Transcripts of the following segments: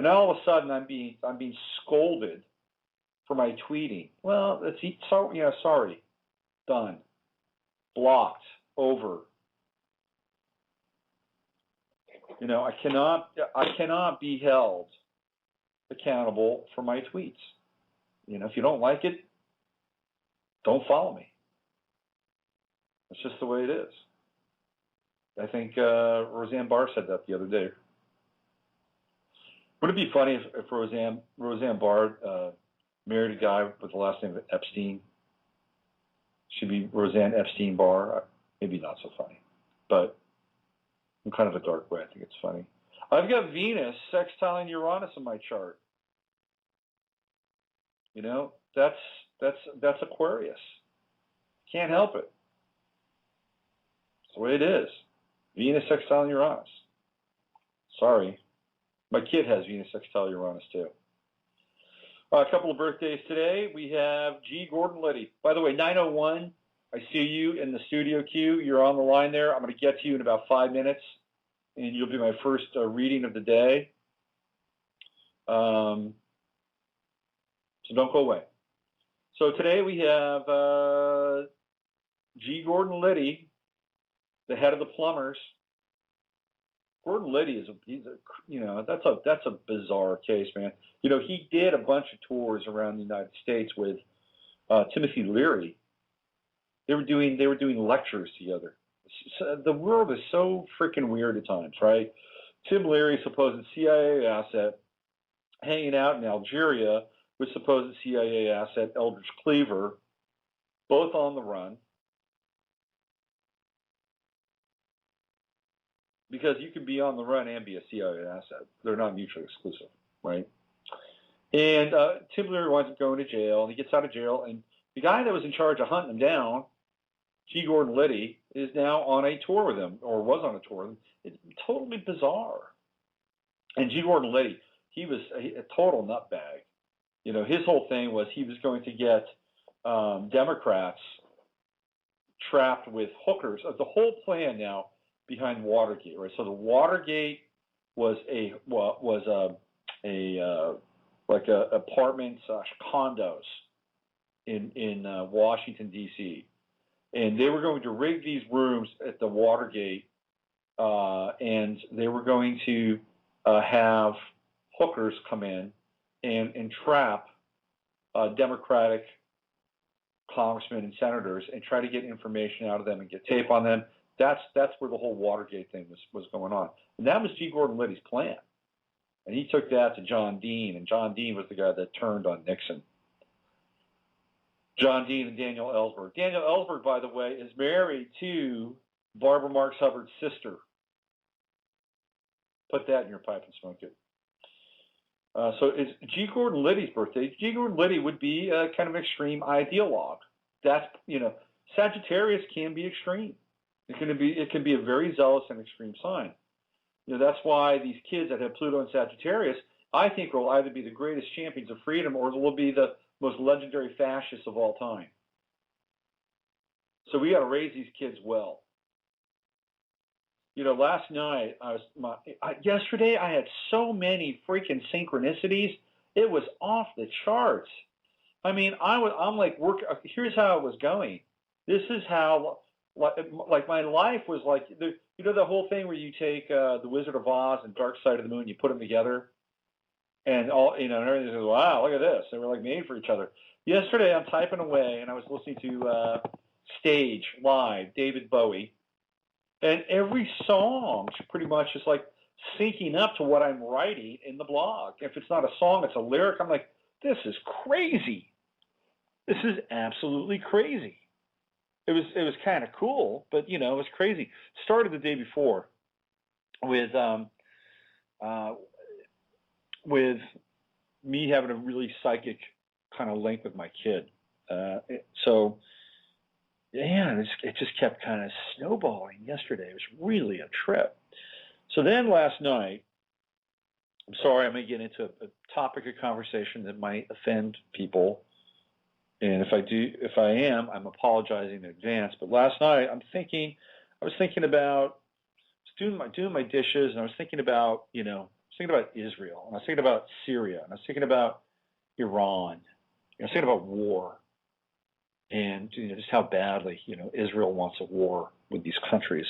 And all of a sudden, I'm being scolded for my tweeting. Well, sorry, done, blocked, over. I cannot be held accountable for my tweets. If you don't like it, don't follow me. That's just the way it is. I think Roseanne Barr said that the other day. Wouldn't it be funny if Roseanne Barr married a guy with the last name of Epstein? She'd be Roseanne Epstein Barr. Maybe not so funny, but in kind of a dark way, I think it's funny. I've got Venus sextiling Uranus in my chart. That's Aquarius. Can't help it. It's the way it is. Venus sextile Uranus. Sorry. My kid has Venus sextile Uranus too. A couple of birthdays today. We have G. Gordon Liddy. By the way, 901, I see you in the studio queue. You're on the line there. I'm going to get to you in about 5 minutes, and you'll be my first reading of the day. So don't go away. So today we have G. Gordon Liddy, the head of the plumbers. Gordon Liddy that's a bizarre case, man. He did a bunch of tours around the United States with Timothy Leary. They were doing lectures together. The world is so freaking weird at times, right? Tim Leary, supposed CIA asset, hanging out in Algeria with supposed CIA asset Eldridge Cleaver, both on the run. Because you can be on the run and be a CIA asset. They're not mutually exclusive, right? And Tim Leary winds up going to jail, and he gets out of jail, and the guy that was in charge of hunting him down, G. Gordon Liddy, is now on a tour with him, or was on a tour with him. It's totally bizarre. And G. Gordon Liddy, he was a total nutbag. His whole thing was he was going to get Democrats trapped with hookers. The whole plan now behind Watergate, right? So the Watergate was apartment/condos in Washington D.C. and they were going to rig these rooms at the Watergate, and they were going to have hookers come in and trap Democratic congressmen and senators and try to get information out of them and get tape on them. That's where the whole Watergate thing was going on. And that was G. Gordon Liddy's plan. And he took that to John Dean, and John Dean was the guy that turned on Nixon. John Dean and Daniel Ellsberg. Daniel Ellsberg, by the way, is married to Barbara Marx Hubbard's sister. Put that in your pipe and smoke it. So it's G. Gordon Liddy's birthday. G. Gordon Liddy would be a kind of extreme ideologue. That's, Sagittarius can be extreme. It can be a very zealous and extreme sign. That's why these kids that have Pluto and Sagittarius, I think, will either be the greatest champions of freedom or will be the most legendary fascists of all time. So we got to raise these kids well. Last night, yesterday I had so many freaking synchronicities. It was off the charts. I mean, I'm like, here's how it was going. This is how, like my life was like, the whole thing where you take The Wizard of Oz and Dark Side of the Moon, you put them together, and and everything goes, wow, look at this. They were like made for each other. Yesterday, I'm typing away, and I was listening to Stage Live, David Bowie, and every song pretty much is like syncing up to what I'm writing in the blog. If it's not a song, it's a lyric. I'm like, this is crazy. This is absolutely crazy. It was kind of cool, but it was crazy. Started the day before with me having a really psychic kind of link with my kid. It just kept kind of snowballing yesterday. It was really a trip. So then last night, I'm sorry, I'm going to get into a topic of conversation that might offend people. And if I am, I'm apologizing in advance. But last night, I was thinking about doing my dishes, and I was thinking about, thinking about Israel, and I was thinking about Syria, and I was thinking about Iran, and I was thinking about war, and just how badly Israel wants a war with these countries,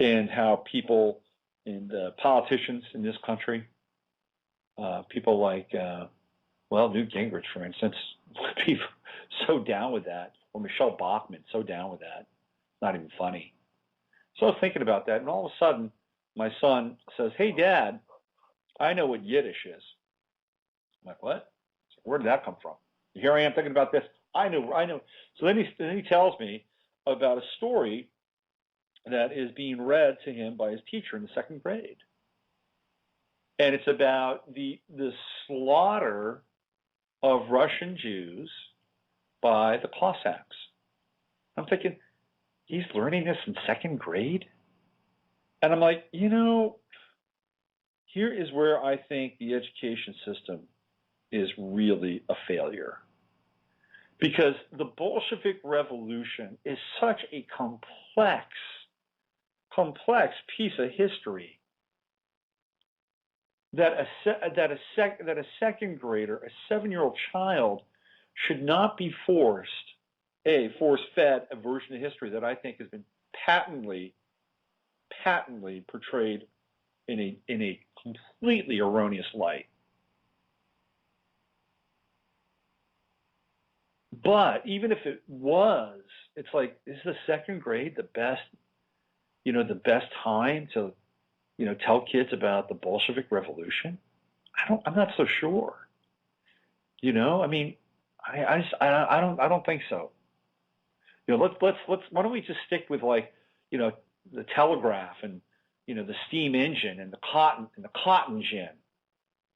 and how people and politicians in this country, people like Newt Gingrich, for instance, would be so down with that, or Michelle Bachmann, so down with that. Not even funny. So I was thinking about that, and all of a sudden, my son says, "Hey, Dad, I know what Yiddish is." I'm like, "What? Where did that come from?" Here I am thinking about this. I know. So then he tells me about a story that is being read to him by his teacher in the second grade, and it's about the slaughter of Russian Jews by the Cossacks. I'm thinking, he's learning this in second grade? And I'm like, here is where I think the education system is really a failure. Because the Bolshevik Revolution is such a complex piece of history that a second grader, a 7-year-old child, should not be force-fed a version of history that I think has been patently portrayed in a completely erroneous light. But even if it was, it's like, is the second grade the best time to, tell kids about the Bolshevik Revolution? I'm not so sure. I don't think so. Why don't we just stick with the telegraph and the steam engine and the cotton gin.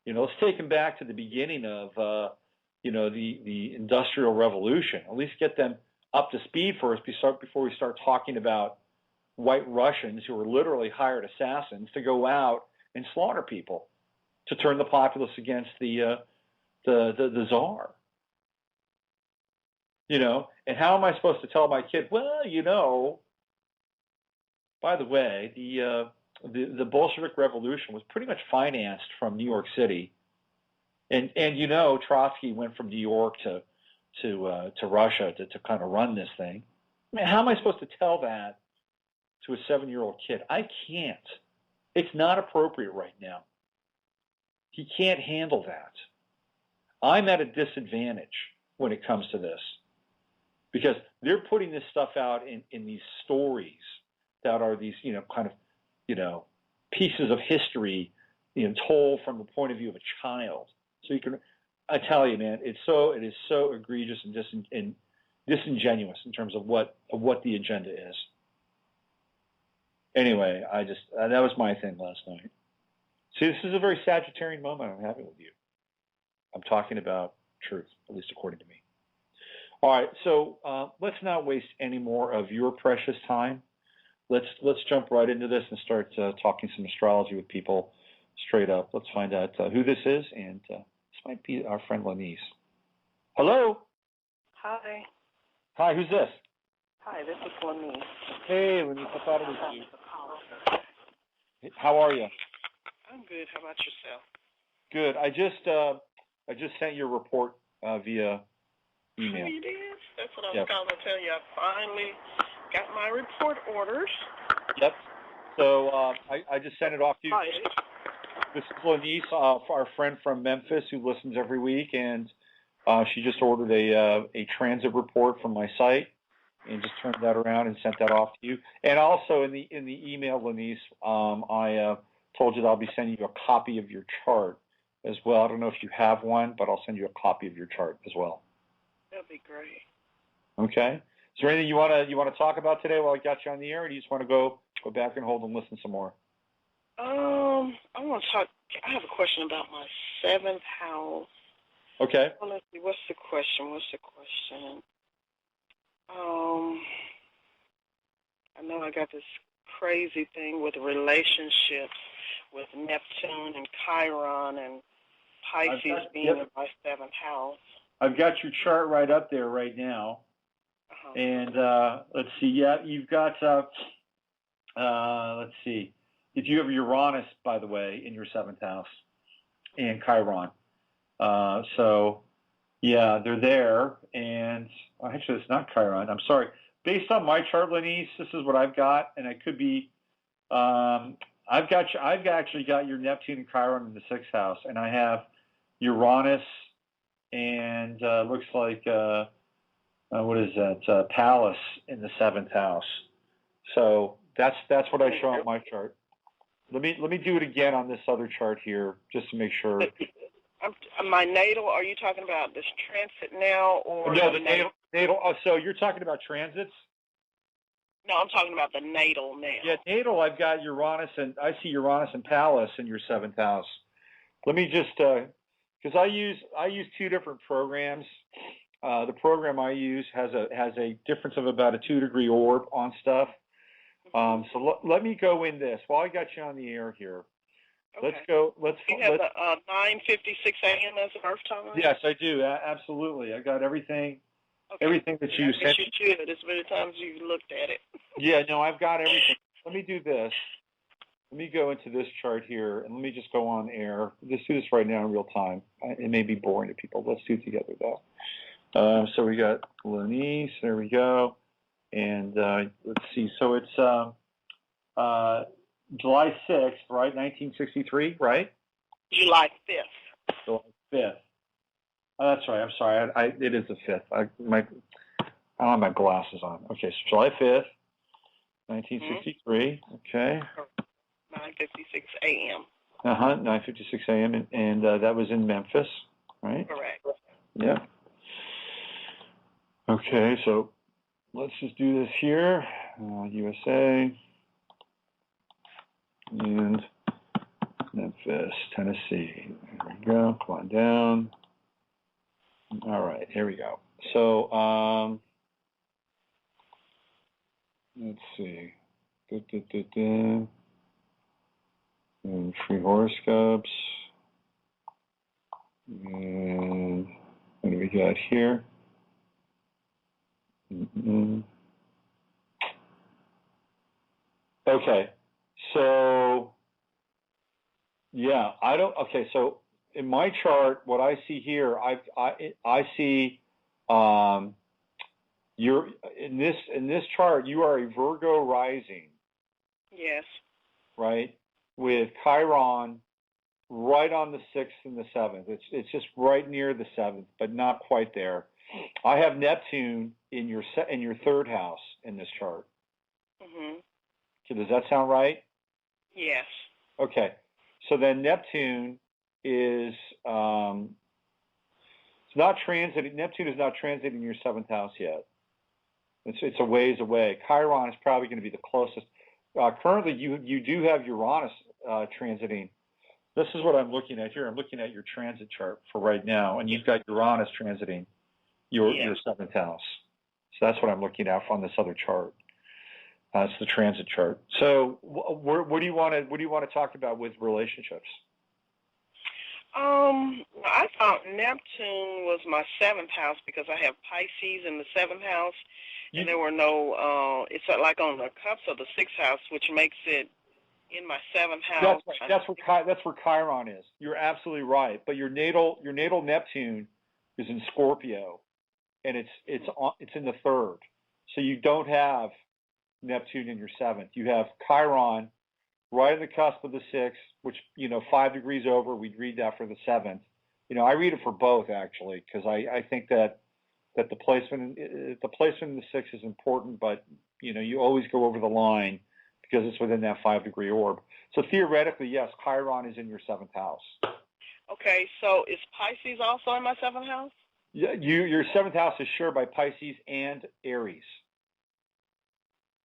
Let's take them back to the beginning of the Industrial Revolution. At least get them up to speed first before we start talking about white Russians who were literally hired assassins to go out and slaughter people to turn the populace against the Tsar. And how am I supposed to tell my kid, well, by the way, the Bolshevik Revolution was pretty much financed from New York City, and Trotsky went from New York to Russia to kind of run this thing. I mean, how am I supposed to tell that to a 7-year-old kid? I can't. It's not appropriate right now. He can't handle that. I'm at a disadvantage when it comes to this, because they're putting this stuff out in these stories that are these, pieces of history, told from the point of view of a child. So I tell you, man, it is so egregious and disingenuous in terms of what the agenda is. Anyway, that was my thing last night. See, this is a very Sagittarian moment I'm having with you. I'm talking about truth, at least according to me. All right, so let's not waste any more of your precious time. Let's jump right into this and start talking some astrology with people straight up. Let's find out who this is, and this might be our friend Lenise. Hello. Hi. Hi, who's this? Hi, this is Lenise. Hey, Lenise, I thought it was you. How are you? I'm good. How about yourself? Good. I just sent your report via email. Oh, you did? That's what I was calling to tell you. I finally got my report orders. Yep. So I just sent it off to you. Hi. This is Lenise, our friend from Memphis who listens every week, and she just ordered a transit report from my site and just turned that around and sent that off to you. And also in the email, Lenise, I told you that I'll be sending you a copy of your chart as well. I don't know if you have one, but I'll send you a copy of your chart as well. That'd be great. Okay. Is there anything you want to talk about today while I got you on the air, or do you just want to go back and hold and listen some more? I want to talk. I have a question about my 7th house. Okay. Well, let's see. What's the question? I know I got this crazy thing with relationships with Neptune and Chiron and Pisces being in my 7th house. I've got your chart right up there right now. And let's see. Yeah, you've got, let's see. if you have Uranus, by the way, in your 7th house, and Chiron. So, yeah, they're there. And actually, it's not Chiron. I'm sorry. Based on my chart, Lenise, this is what I've got, and it could be. I've actually got your Neptune and Chiron in the 6th house, and I have Uranus and looks like what is that? Pallas in the 7th house. So that's what I show on my chart. Let me do it again on this other chart here, just to make sure. My natal. Are you talking about this transit now, or no? The natal. Oh, so you're talking about transits? No, I'm talking about the natal now. Yeah, natal. I've got Uranus, and I see Uranus and Pallas in your 7th house. Let me just because I use 2 different programs. The program I use has a difference of about a 2-degree orb on stuff. So let me go in this while I got you on the air here. Okay. Let's go. You have the 9:56 a.m. as Earth time? Yes, I do. Absolutely. I got everything. Okay. Everything that you sent. You should, as many times as you looked at it. Yeah, no, I've got everything. Let me do this. Let me go into this chart here, and let me just go on air. Let's do this right now in real time. It may be boring to people. Let's do it together, though. So we got Lenise. There we go. And let's see. So it's July 6th, right? 1963, right? July 5th. July 5th. Oh, that's right. I'm sorry. It is the 5th. I don't have my glasses on. Okay, so July 5th, 1963. Okay. 9:56 a.m. 9:56 a.m. And that was in Memphis, right? Correct. Yeah. Okay, so let's just do this here. USA and Memphis, Tennessee. There we go. Come on down. All right, here we go. So let's see. And free horoscopes. And what do we got here? Okay, so yeah, okay, so in my chart, what I see here, I see you're in this chart, you are a Virgo rising. Yes. Right, with Chiron right on the 6th and the 7th. It's just right near the 7th, but not quite there. I have Neptune in your 3rd house in this chart. Mhm. So does that sound right? Yes. Okay. So then Neptune is it's not transiting. Neptune is not transiting your 7th house yet. It's a ways away. Chiron is probably going to be the closest. Currently, you do have Uranus transiting. This is what I'm looking at here. I'm looking at your transit chart for right now, and you've got Uranus transiting your 7th house. So that's what I'm looking at on this other chart. It's the transit chart. So what do you want to talk about with relationships? I thought Neptune was my 7th house because I have Pisces in the 7th house, and there were no. It's like on the cups of the 6th house, which makes it in my 7th house. That's where Chiron is. You're absolutely right. But your natal Neptune is in Scorpio, and it's in the 3rd. So you don't have Neptune in your 7th. You have Chiron right in the cusp of the 6th, which 5 degrees over. We'd read that for the 7th. I read it for both actually, because I think that the placement in the 6th is important, but you always go over the line because it's within that 5-degree orb. So theoretically, yes, Chiron is in your 7th house. Okay, so is Pisces also in my 7th house? Yeah, your 7th house is shared by Pisces and Aries.